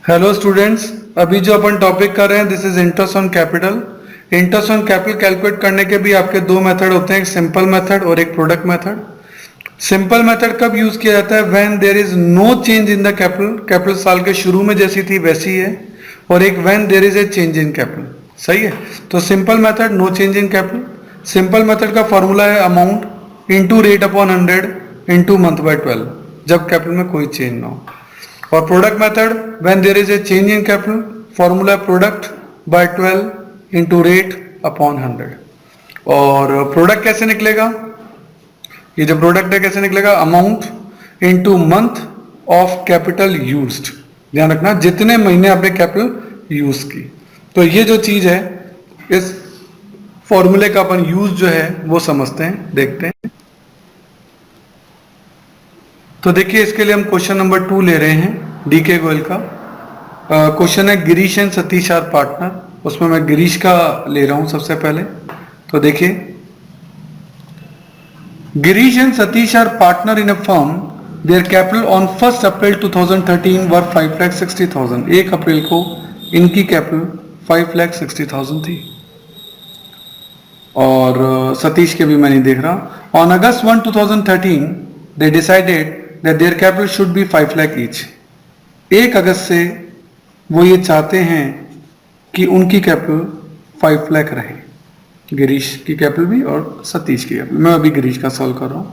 Hello students, अभी जो अपन topic कर रहे हैं this is interest on capital. Interest on capital calculate करने के भी आपके दो मेथड होते हैं, एक सिंपल मेथड और एक प्रोडक्ट मेथड। सिंपल मेथड कब यूज किया जाता है? When there is no change in the capital, capital साल के शुरू में जैसी थी वैसी है। और एक when there is a change in capital. सही है। तो simple method no change in capital. Simple method का फॉर्मूला है amount into rate upon 100 into month by 12, जब कैपिटल में कोई चेंज ना हो। और product method when there is a change in capital, formula product by 12 into rate upon 100। और प्रोडक्ट कैसे निकलेगा? ये जो प्रोडक्ट है कैसे निकलेगा? Amount into month of capital used. ध्यान रखना जितने महीने आपने कैपिटल यूज की। तो ये जो चीज है इस फॉर्मूले का अपन यूज जो है वो समझते हैं, देखते हैं। तो देखिए इसके लिए हम क्वेश्चन नंबर 2 ले रहे हैं डीके गोयल का। क्वेश्चन है Girish and Satish are partner. उसमें मैं गिरीश का ले रहा हूं सबसे पहले। तो देखिए Girish and Satish are partner in a firm. Their capital on 1 April 2013 were 5,60,000। 1 April को इनकी कैपिटल 5,60,000 थी। और सतीश के भी मैं नहीं देख रहा। On August 1, 2013 they decided that their capital should be 5 lakh each। 1 अगस्त से वो ये चाहते हैं कि उनकी कैपिटल 5 लाख रहे, गिरीश की कैपिटल भी और सतीश की कैपिटल। मैं अभी गिरीश का सॉल्व कर रहा हूं।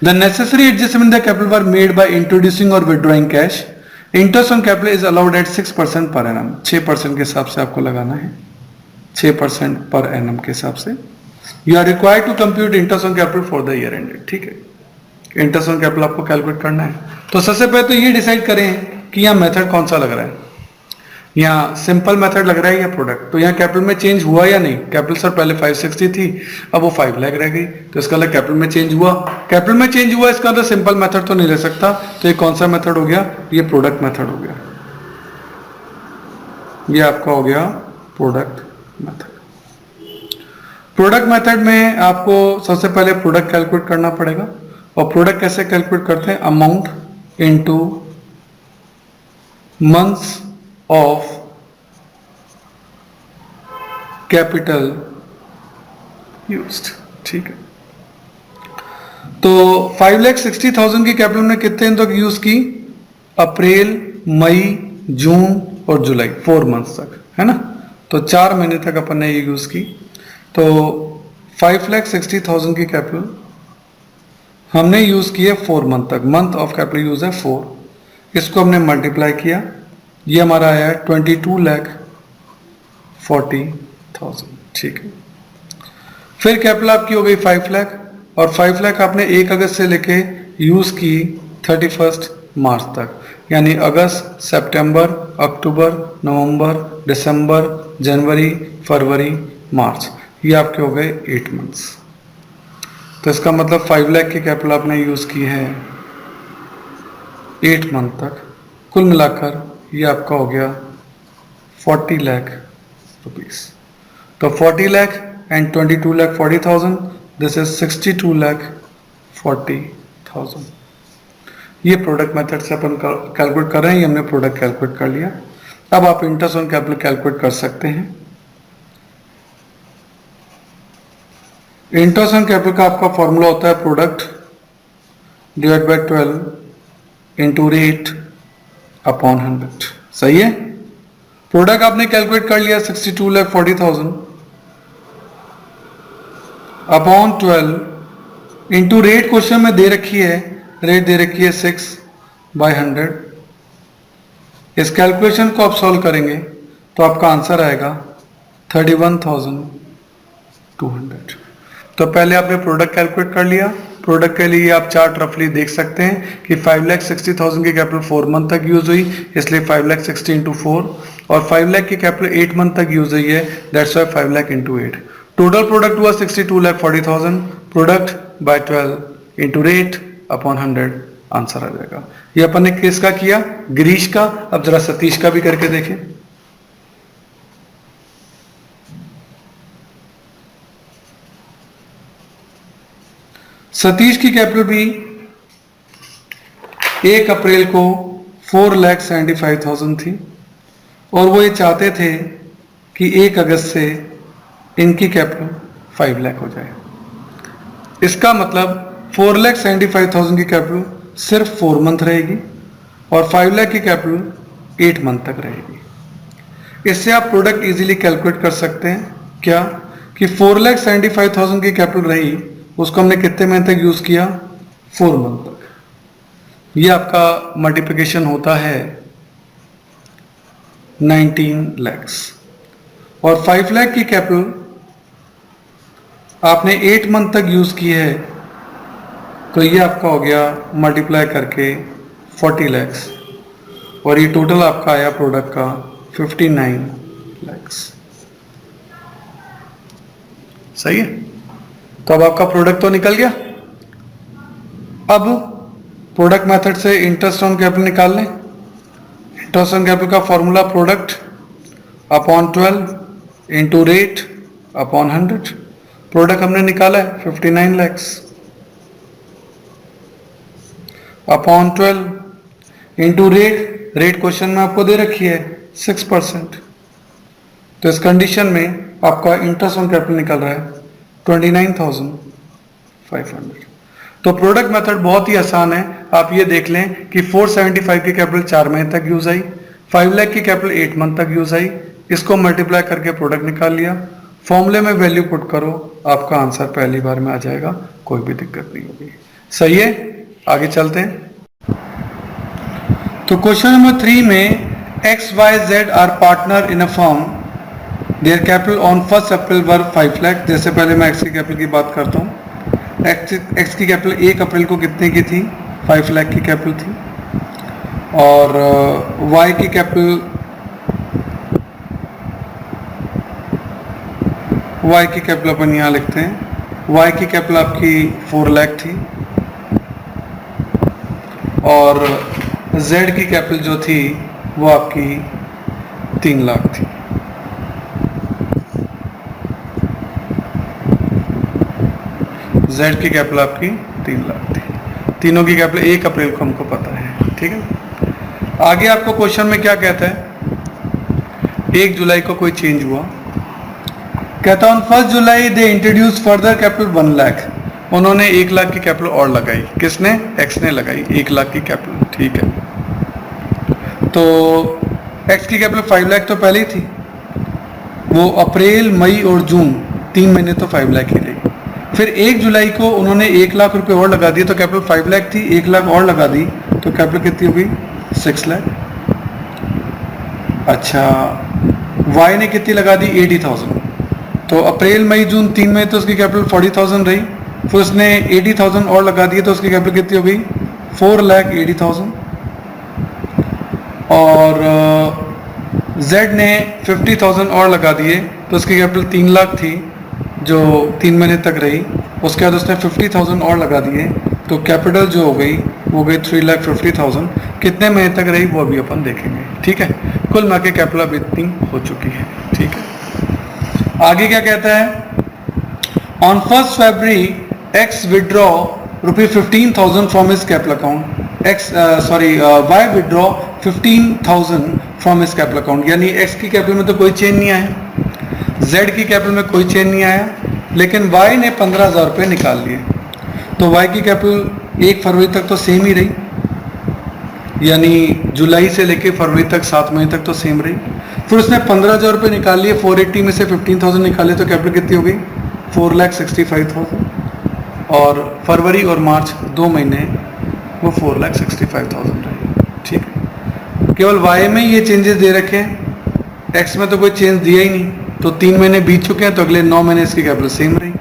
The necessary adjustment the capital were made by introducing और withdrawing cash. Interest on capital is allowed at 6% per annum. 6% के हिसाब से आपको लगाना है, 6% पर एनम के हिसाब से। You are required to compute interest on capital for the year ended. ठीक है, इंटरेस्ट ऑन कैपिटल आपको कैलकुलेट करना है। तो सबसे पहले तो ये डिसाइड करें कि यहाँ मेथड कौन सा लग रहा है। यहाँ सिंपल मेथड लग रहा है या प्रोडक्ट। तो यहाँ कैपिटल में चेंज हुआ या नहीं? कैपिटल सर पहले 560 थी, अब वो 5 लाख रह गई, तो इसका मतलब कैपिटल में चेंज हुआ। कैपिटल में चेंज हुआ, इसका मतलब सिंपल मेथड तो नहीं रह सकता। तो ये कौन सा मेथड हो गया? ये प्रोडक्ट मेथड हो गया। ये आपका हो गया प्रोडक्ट मेथड। प्रोडक्ट मेथड में आपको सबसे पहले प्रोडक्ट कैलकुलेट करना पड़ेगा। और प्रोडक्ट कैसे कैलकुलेट करते हैं? Amount into months of capital used. ठीक है, तो 5,60,000 की कैपिटल में कितने दिन तक यूज की? अप्रैल, मई, जून और जुलाई, 4 मंथ्स तक, है ना। तो 4 महीने तक अपन ने ये यूज की। तो 5,60,000 की कैपिटल हमने यूज किया 4 मंथ तक। मंथ ऑफ कैपिटल यूज है 4। इसको हमने मल्टीप्लाई किया, ये हमारा आया 22,40,000। ठीक है, फिर कैपिटल आपकी हो गई 5 लाख। और 5 लाख आपने 1 अगस्त से लेके यूज की 31 मार्च तक, यानी अगस्त, सितंबर, अक्टूबर, नवंबर, दिसंबर, जनवरी, फरवरी, मार्च, ये आपके हो गए 8 मंथ्स। तो इसका मतलब 5 लाख की कैपिटल आपने यूज की है 8 मंथ तक। कुल मिलाकर ये आपका हो गया 40 लाख रुपीस। तो 40 लाख एंड 22,40,000, दिस इज 62,40,000। ये प्रोडक्ट मेथड से अपन कैलकुलेट कर रहे हैं। ये हमने प्रोडक्ट कैलकुलेट कर लिया। अब आप इंटरेस्ट ऑन कैपिटल कैलकुलेट कर सकते हैं। इंटरेस्ट ऑन कैपिटल का आपका फॉर्मूला होता है product divide by 12 into rate upon 100। सही है। प्रोडक्ट आपने कैलकुलेट कर लिया 62,40,000 अपॉन 12 इंटू रेट। क्वेश्चन में दे रखी है, रेट दे रखी है 6/100। इस कैलकुलेशन को आप सॉल्व करेंगे तो आपका आंसर आएगा 31,200। तो पहले आपने प्रोडक्ट कैलकुलेट कर लिया। प्रोडक्ट के लिए आप चार्ट रफली देख सकते हैं कि 5,60,000 की कैपिटल 4 मंथ तक यूज हुई, इसलिए 5,60,000 इंटू 4। और 5 लाख की कैपिटल 8 मंथ तक यूज हुई है, that's why 5 lakh into 8। Total product हुआ 62,40,000। Product by 12 into rate upon 100, answer आ जाएगा। ये अपन ने किसका किया? गिरीश का। अब जरा सतीश का भी करके देखें। सतीश की कैपिटल भी 1 अप्रैल को 4,75,000 थी। और वो ये चाहते थे कि 1 अगस्त से इनकी कैपिटल 5 लाख हो जाए। इसका मतलब 4,75,000 की कैपिटल सिर्फ 4 मंथ रहेगी और 5 लाख की कैपिटल 8 मंथ तक रहेगी। इससे आप प्रोडक्ट इजीली कैलकुलेट कर सकते हैं क्या कि 4,75,000 की कैपिटल रही, उसको हमने कितने मंथ तक यूज किया? 4 मंथ तक। ये आपका मल्टीप्लिकेशन होता है 19 lakhs। और 5 लाख की कैपिटल आपने 8 मंथ तक यूज की है, तो ये आपका हो गया मल्टीप्लाई करके 40 lakhs, और ये टोटल आपका आया प्रोडक्ट का 59 lakhs। सही है? तो अब आपका प्रोडक्ट तो निकल गया। अब प्रोडक्ट मेथड से इंटरेस्ट ऑन कैपिटल निकाल लें। इंटरेस्ट ऑन कैपिटल का formula product upon 12 into rate upon 100। Product हमने निकाला है 59 lakhs upon 12 into rate. Rate question में आपको दे रखी है 6%। तो इस कंडीशन में आपका इंटरेस्ट ऑन कैपिटल निकल रहा है 29,500। तो प्रोडक्ट मेथड बहुत ही आसान है। आप ये देख लें कि 475 की कैपिटल 4 महीने तक यूज आई, 5 लाख की कैपिटल 8 मंथ तक यूज आई। इसको मल्टीप्लाई करके प्रोडक्ट निकाल लिया। फॉर्मूले में वैल्यू पुट करो, आपका आंसर पहली बार में आ जाएगा, कोई भी दिक्कत नहीं होगी। सही है? आगे चलते हैं। तो क्वेश्चन नंबर 3 में XYZ are partner in a firm, their capital on 1 April were 5 lakh. जैसे पहले मैं एक्स की कैपिटल की बात करता हूँ। एक्स की कैपिटल 1 अप्रैल को कितने की थी? 5 लाख की कैपिटल थी। और वाई की कैपिटल अपन यहाँ लिखते हैं। वाई की कैपिटल आपकी 4 लाख थी और जेड की कैपिटल जो थी वो आपकी 3 लाख थी। जेड की कैपिटल आपकी 3 लाख थी। तीनों की कैपिटल 1 अप्रैल को हमको पता है। ठीक है, आगे आपको क्वेश्चन में क्या कहता है? 1 जुलाई को कोई चेंज हुआ, कहता है on 1 July they introduce further capital 1 lakh. उन्होंने 1 लाख की कैपिटल और लगाई। किसने? एक्स ने लगाई 1 लाख की कैपिटल। ठीक है, तो एक्स की कैपिटल 5 लाख तो पहले ही थी। वो अप्रैल, मई और जून 3 महीने तो 5 लाख ही रही। फिर 1 जुलाई को उन्होंने 1 लाख रुपए और लगा दिए, तो कैपिटल 5 लाख थी, 1 लाख और लगा दी, तो कैपिटल कितनी हो गई? 6 लाख। अच्छा, वाई ने कितनी लगा दी? 80,000। तो अप्रैल, मई, जून 3 महीने तो उसकी कैपिटल 40,000 रही। फिर उसने 80,000 और लगा दिए, तो उसकी कैपिटल कितनी हो गई? 4,80,000। और जेड ने 50,000 और लगा दिए, तो उसकी कैपिटल 3 लाख थी जो 3 महीने तक रही। उसके बाद उसने 50,000 और लगा दिए, तो कैपिटल जो हो गई वो गई 3,50,000। कितने महीने तक रही वो अभी अपन देखेंगे। ठीक है, कुल मिला के कैपिटल अब इतनी हो चुकी है। ठीक है, आगे क्या कहता है? On 1 February X withdraw ₹15,000 from his capital account. Y withdraw 15,000 from his capital account. यानी एक्स की कैपिटल में तो कोई चेंज नहीं आया, जेड की कैपिटल में कोई चेंज नहीं आया, लेकिन वाई ने 15,000 रुपये निकाल लिए। तो वाई की कैपिटल 1 फरवरी तक तो सेम ही रही, यानी जुलाई से लेके फरवरी तक 7 महीने तक तो सेम रही। फिर उसने 15,000 रुपये निकाल लिए, 480 में से 15,000 निकाले, तो कैपिटल कितनी हो गई? 4,65,000। और फरवरी और मार्च 2 महीने वो 4,65,000 रहे। ठीक है, केवल वाई में ये चेंजेस दे रखे हैं, एक्स में तो कोई चेंज दिया ही नहीं। तो 3 महीने बीत चुके हैं, तो अगले 9 महीने इसकी कैपिटल सेम रही।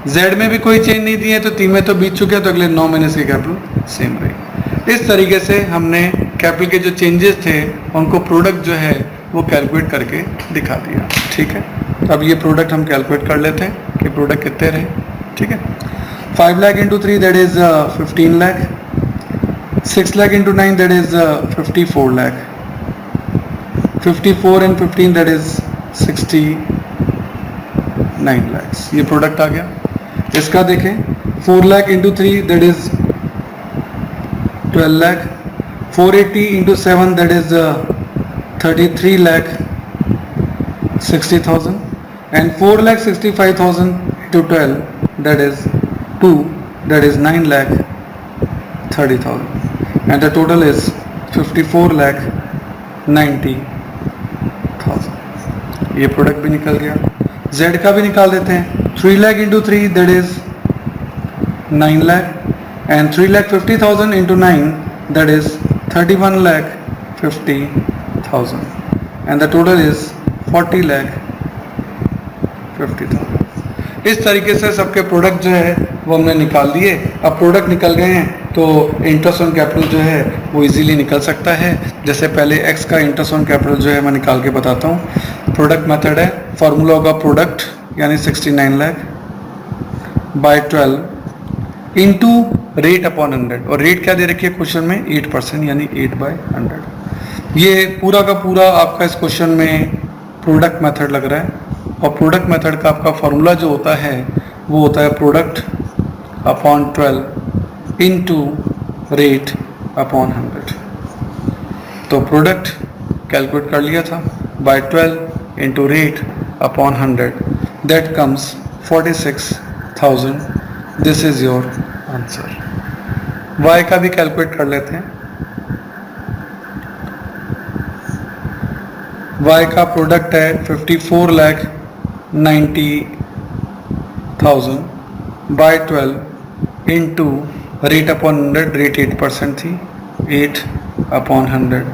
जेड में भी कोई चेंज नहीं दिए, तो 3 महीने तो बीत चुके हैं, तो अगले 9 महीने इसकी कैपिटल सेम रही। इस तरीके से हमने कैपिटल के जो चेंजेस थे उनको प्रोडक्ट जो है वो कैलकुलेट करके दिखा दिया। ठीक है, अब ये प्रोडक्ट हम कैलकुलेट कर लेते हैं कि प्रोडक्ट कितने रहे। ठीक है, 5 lakh into 3 that is 15 lakh, 6 lakh into 9 that is 54 lakh, 54 and 15 that is 69 lakhs। ये प्रोडक्ट आ गया। इसका देखें, 4 lakh into 3 that is 12 lakh, 480 into 7 that is 33,60,000 and 4,65,000 into 12, that is 2, that is 9,30,000 and the total is 54,90,000. ये प्रोडक्ट भी निकल गया. Z का भी निकाल देते हैं. 3 lakh into 3, that is 9 lakh and 3,50,000 into 9, that is 31,50,000 and the total is 40,50,000. इस तरीके से सबके प्रोडक्ट जो है वो हमने निकाल दिए. अब प्रोडक्ट निकल गए हैं तो इंटरेस्ट ऑन कैपिटल जो है वो इजीली निकल सकता है. जैसे पहले एक्स का इंटरेस्ट ऑन कैपिटल जो है मैं निकाल के बताता हूँ. प्रोडक्ट मेथड है, फॉर्मूला होगा प्रोडक्ट यानी 69 lakh by 12 into rate upon 100 और रेट क्या दे रखी है क्वेश्चन में 8% यानी 8/100. ये पूरा का पूरा आपका इस क्वेश्चन में प्रोडक्ट मेथड लग रहा है और प्रोडक्ट मेथड का आपका फॉर्मूला जो होता है वो होता है product upon 12 into rate upon 100. तो प्रोडक्ट कैलकुलेट कर लिया था by 12 into rate upon 100, that comes 46,000. This is your answer. Y का भी कैलकुलेट कर लेते हैं. वाई का प्रोडक्ट है 54,90,000 by 12 into rate upon 100. Rate 8% थी, 8/100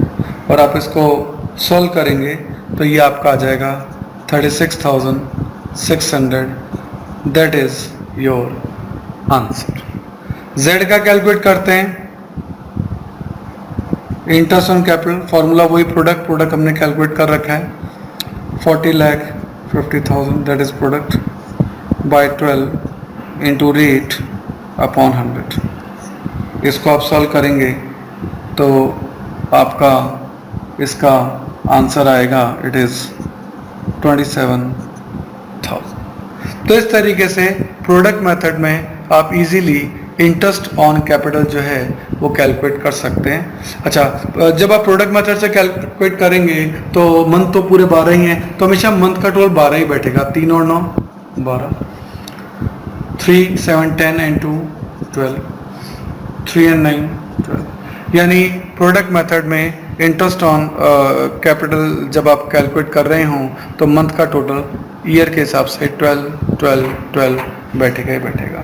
और आप इसको सॉल्व करेंगे तो ये आपका आ जाएगा 36,600. That is your answer. Z का कैलकुलेट करते हैं. इंटरेस्ट ऑन कैपिटल फॉर्मूला वही प्रोडक्ट हमने कैलकुलेट कर रखा है 40,50,000 that is product by 12 into rate upon 100. इसको आप सॉल्व करेंगे तो आपका इसका आंसर आएगा इट इज 27,000. तो इस तरीके से प्रोडक्ट मेथड में आप इजीली इंटरेस्ट ऑन कैपिटल जो है वो कैलकुलेट कर सकते हैं. अच्छा, जब आप प्रोडक्ट मेथड से कैलकुलेट करेंगे तो मंथ तो पूरे 12 ही हैं तो हमेशा मंथ का टोटल 12 ही बैठेगा. 3 और 9 12, 3 7 10 and 2 12, 3 and 9 12. यानी प्रोडक्ट मेथड में इंटरेस्ट ऑन कैपिटल जब आप कैलकुलेट कर रहे हों तो मंथ का टोटल ईयर के हिसाब से 12 12 12 बैठेगा ही बैठेगा.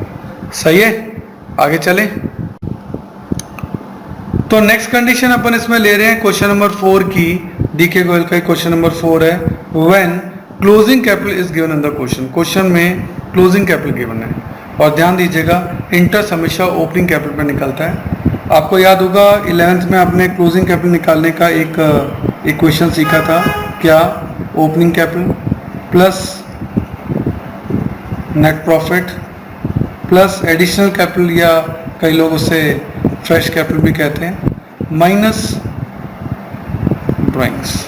सही है, आगे चले. तो नेक्स्ट कंडीशन अपन इसमें ले रहे हैं क्वेश्चन नंबर 4 की. डीके गोयल का क्वेश्चन नंबर 4 है. When closing capital is given in the question में क्लोजिंग कैपिटल गिवन है और ध्यान दीजिएगा इंटरेस्ट हमेशा ओपनिंग कैपिटल पे निकलता है. आपको याद होगा 11th में आपने क्लोजिंग कैपिटल निकालने का एक इक्वेशन सीखा था. क्या? Opening capital plus net profit plus additional capital या कई लोग उसे फ्रेश कैपिटल भी कहते हैं माइनस ड्राइंग्स.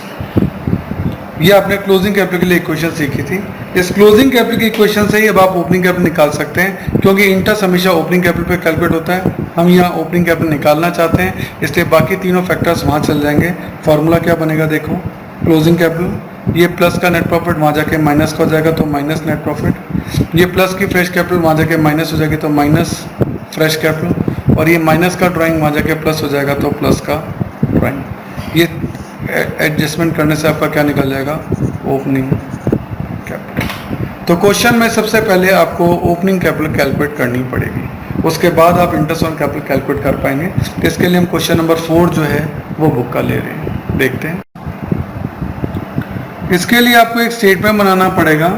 ये आपने क्लोजिंग कैपिटल के लिए इक्वेशन सीखी थी. इस क्लोजिंग कैपिटल की इक्वेशन से ही अब आप ओपनिंग कैपिटल निकाल सकते हैं क्योंकि इंटरेस्ट हमेशा ओपनिंग कैपिटल पे कैलकुलेट होता है. हम यहाँ ओपनिंग कैपिटल निकालना चाहते हैं इसलिए बाकी तीनों फैक्टर्स वहाँ चल जाएंगे. फॉर्मूला क्या बनेगा देखो. क्लोजिंग कैपिटल ये प्लस का नेट प्रॉफिट वहाँ जाके माइनस का हो जाएगा तो माइनस नेट प्रॉफिट. ये प्लस की फ्रेश कैपिटल वहाँ जाके माइनस हो जाएगी तो माइनस फ्रेश कैपिटल और ये माइनस का ड्राइंग वहाँ जाके प्लस हो जाएगा तो प्लस का ड्राइंग. ये एडजस्टमेंट करने से आपका क्या निकल जाएगा ओपनिंग कैपिटल. तो क्वेश्चन में सबसे पहले आपको ओपनिंग कैपिटल कैलकुलेट करनी पड़ेगी, उसके बाद आप इंटरेस्ट ऑन कैपिटल कैलकुलेट कर पाएंगे. तो इसके लिए हम क्वेश्चन नंबर 4 जो है वो बुक का ले रहे हैं. देखते हैं. इसके लिए आपको एक स्टेटमेंट बनाना पड़ेगा.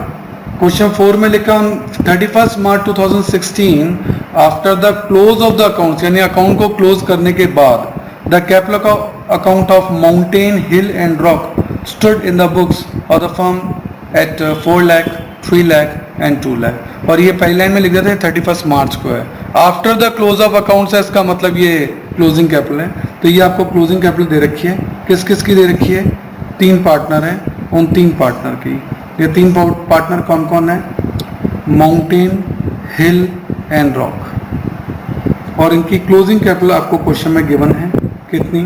क्वेश्चन 4 में लिखा 31 March 2016 after the close of the account यानी अकाउंट को क्लोज करने के बाद the capital account of Mountain Hill and Rock stood in the books of the firm at 4 lakh 3 lakh and 2 lakh. और ये पहली लाइन में लिख देते हैं 31 मार्च को है. After the close of accounts है इसका मतलब ये क्लोजिंग कैपिटल है. तो ये आपको क्लोजिंग कैपिटल दे रखी है. किस किस की दे रखी है? 3 पार्टनर हैं. उन 3 पार्टनर की. ये 3 पार्टनर कौन कौन है? Mountain Hill and rock. और इनकी क्लोजिंग कैपिटल आपको क्वेश्चन में गिवन है कितनी?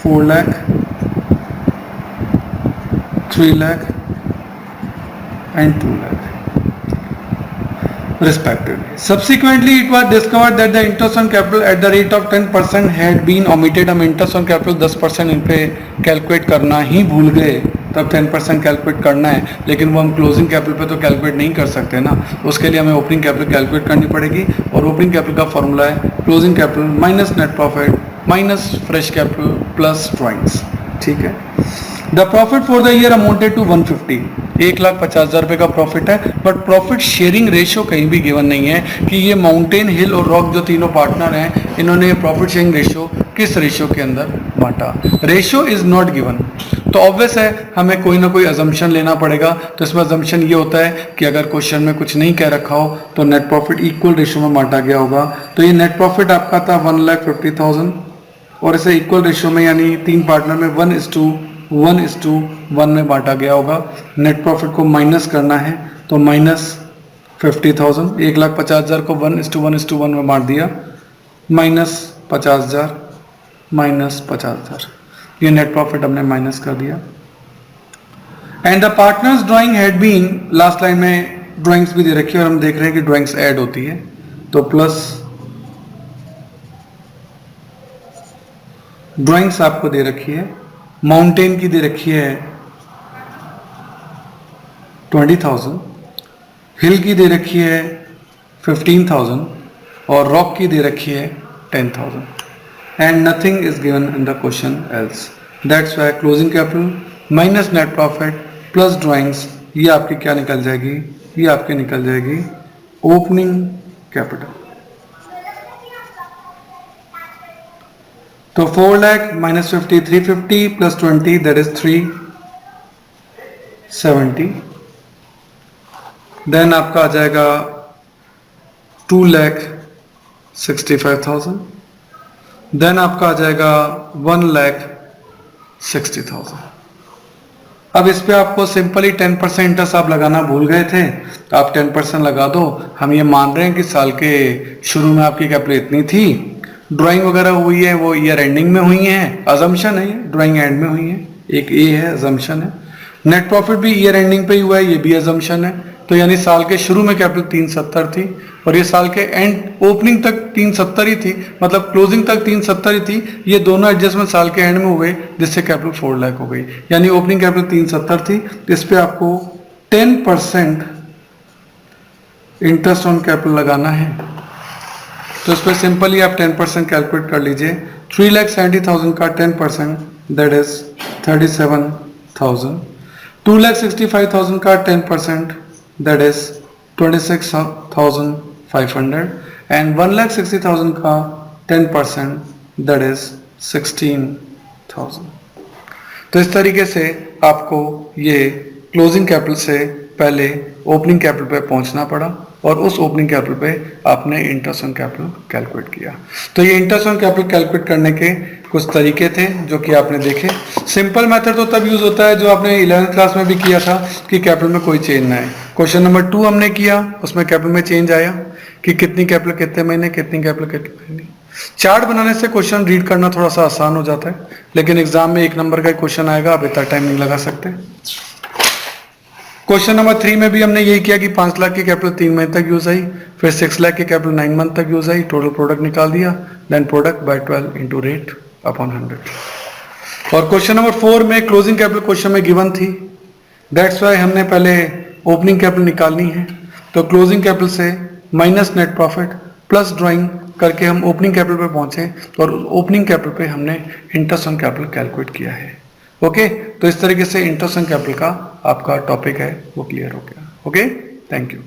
4 lakh 3 lakh and 2 lakh respectively. Subsequently, it was discovered that the interest on capital at the rate of 10% had been omitted. हम interest on capital 10% इन पे calculate करना ही भूल गए, तब 10% कैलकुलेट करना है, लेकिन वो हम क्लोजिंग कैपिटल पे तो कैलकुलेट नहीं कर सकते ना, उसके लिए हमें ओपनिंग कैपिटल कैलकुलेट करनी पड़ेगी, और ओपनिंग कैपिटल का फॉर्मूला है closing capital minus net profit minus fresh capital plus drawings, ठीक है। The profit for the year amounted to 150, 1,50,000 रुपए का प्रॉफिट है, बट प्रॉफिट शेयरिंग रेशियो कहीं भी गिवन नहीं है कि ये माउंटेन हिल और रॉक जो तीनों पार्टनर हैं, इन्होंने प्रॉफिट शेयरिंग रेशियो किस रेशियो के अंदर बांटा। रेशियो इज नॉट गिवन, तो ऑब्वियस है हमें कोई ना कोई अजम्पशन लेना पड़ेगा। तो इसमें अजम्पशन ये होता है कि अगर क्वेश्चन में कुछ नहीं कह रखा हो तो नेट प्रॉफिट इक्वल रेशियो में बांटा गया होगा। तो ये नेट प्रॉफिट आपका था 1,50,000 और इसे इक्वल रेशियो में यानी तीन पार्टनर में 1:1 में बांटा गया होगा। नेट प्रॉफिट को माइनस करना है तो माइनस 50,000, 1,50,000 को 1:1 में बांट दिया, माइनस 50,000 माइनस 50,000, ये नेट प्रॉफिट हमने माइनस कर दिया। And the partners drawing had been, last line में ड्राइंग्स भी दे रखी है और हम देख रहे हैं कि ड्राइंग्स ऐड होती है, तो प्लस ड्राइंग्स आपको दे रखी है, माउंटेन की दे रखी है 20,000, हिल की दे रखी है 15,000 और रॉक की दे रखी है 10,000, and nothing is given in the question else. That's why closing capital minus net profit plus drawings, ये आपकी क्या निकल जाएगी, ये आपकी निकल जाएगी ओपनिंग कैपिटल। तो 4 lakh minus 50 350 plus 20 that is 370, then आपका आ जाएगा 2,65,000, देन आपका आ जाएगा 1,60,000। अब इस पे आपको सिंपली 10% इंटरेस्ट आप लगाना भूल गए थे, तो आप 10% लगा दो। हम ये मान रहे हैं कि साल के शुरू में आपकी कैपिटल इतनी थी, ड्राइंग वगैरह हुई है वो ईयर एंडिंग में हुई है, अजम्पशन है, ड्राइंग एंड में हुई है, एक ए है, अजम्पशन है। नेट प्रॉफिट भी ईयर एंडिंग पे ही हुआ है, ये भी अजम्पशन है। तो यानी साल के शुरू में कैपिटल 370 थी और ये साल के एंड ओपनिंग तक 370 ही थी, मतलब क्लोजिंग तक 370 ही थी। ये दोनों एडजस्टमेंट साल के एंड में हुए जिससे कैपिटल 4 लाख हो गई, यानी ओपनिंग कैपिटल 370 थी। इस पे आपको 10% इंटरेस्ट ऑन कैपिटल लगाना है, तो इस पर सिंपली आप 10% कैलकुलेट कर लीजिए। 3,70,000 का 10% दैट इज 37,000, 2,65,000 का 10% दैट इज 26,500 एंड 1,60,000 का 10% दैट इज 16,000। तो इस तरीके से आपको ये क्लोजिंग कैपिटल से पहले ओपनिंग कैपिटल पे पहुंचना पड़ा और उस ओपनिंग कैपिटल पे आपने इंटरेस्ट ऑन कैपिटल कैलकुलेट किया। तो ये इंटरेस्ट ऑन कैपिटल कैलकुलेट करने के कुछ तरीके थे जो कि आपने देखे। सिंपल मेथड तो तब यूज होता है जो आपने 11th क्लास में भी किया था कि कैपिटल में कोई चेंज ना है। क्वेश्चन नंबर 2 हमने किया, उसमें कैपिटल में चेंज आया कि कितनी कैपिटल कितने महीने, कितनी कैपिटल कितने महीने। चार्ट बनाने से क्वेश्चन रीड करना थोड़ा सा आसान हो जाता है, लेकिन एग्जाम में 1 नंबर का क्वेश्चन आएगा, आप इतना टाइम नहीं लगा सकते। क्वेश्चन नंबर 3 में भी हमने यही किया कि 5 लाख की कैपिटल 3 महीने तक यूज आई, फिर 6 लाख की कैपिटल 9 मंथ तक यूज आई, टोटल प्रोडक्ट निकाल दिया, then product by 12 into rate upon 100। और क्वेश्चन नंबर 4 में क्लोजिंग कैपिटल क्वेश्चन में गिवन थी, दैट्स वाई हमने पहले ओपनिंग कैपिटल निकालनी है। तो क्लोजिंग कैपिटल से minus net profit plus drawing करके हम ओपनिंग कैपिटल पे पहुंचे और ओपनिंग कैपिटल पे हमने इंटरेस्ट ऑन कैपिटल कैलकुलेट किया है। ओके, तो इस तरीके से इंटरेस्ट ऑन कैपिटल का आपका टॉपिक है वो क्लियर हो गया। Okay, thank you.